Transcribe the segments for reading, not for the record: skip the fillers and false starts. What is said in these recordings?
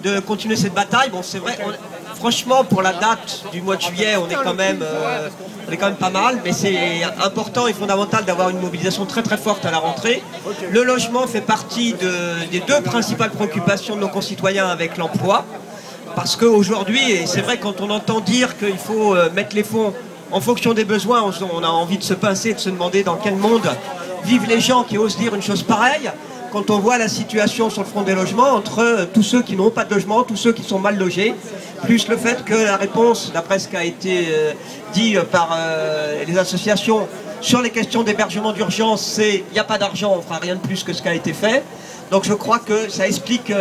de continuer cette bataille. Bon, c'est vrai, franchement, pour la date du mois de juillet, on est quand même pas mal, mais c'est important et fondamental d'avoir une mobilisation très très forte à la rentrée. Le logement fait partie des deux principales préoccupations de nos concitoyens avec l'emploi, parce qu'aujourd'hui, et c'est vrai, quand on entend dire qu'il faut mettre les fonds en fonction des besoins, on a envie de se pincer et de se demander dans quel monde vivent les gens qui osent dire une chose pareille. Quand on voit la situation sur le front des logements, entre tous ceux qui n'ont pas de logement, tous ceux qui sont mal logés, plus le fait que la réponse, d'après ce qui a été dit par les associations sur les questions d'hébergement d'urgence, c'est il n'y a pas d'argent, on ne fera rien de plus que ce qui a été fait. Donc je crois que ça explique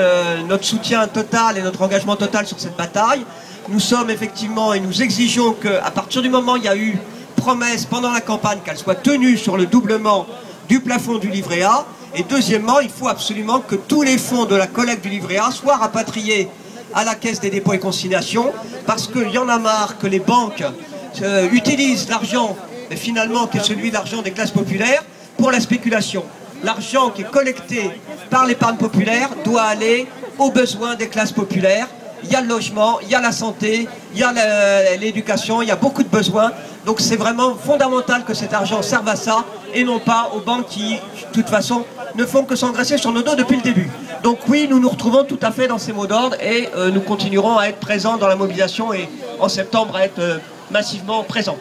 notre soutien total et notre engagement total sur cette bataille. Nous sommes effectivement et nous exigeons qu'à partir du moment où il y a eu promesse pendant la campagne qu'elle soit tenue sur le doublement du plafond du livret A. Et deuxièmement, il faut absolument que tous les fonds de la collecte du livret A soient rapatriés à la Caisse des dépôts et consignations, parce qu'il y en a marre que les banques utilisent l'argent, mais finalement qui est celui de l'argent des classes populaires, pour la spéculation. L'argent qui est collecté par l'épargne populaire doit aller aux besoins des classes populaires. Il y a le logement, il y a la santé, il y a l'éducation, il y a beaucoup de besoins. Donc c'est vraiment fondamental que cet argent serve à ça et non pas aux banques qui, de toute façon, ne font que s'engraisser sur nos dos depuis le début. Donc oui, nous nous retrouvons tout à fait dans ces mots d'ordre et nous continuerons à être présents dans la mobilisation et en septembre à être massivement présents.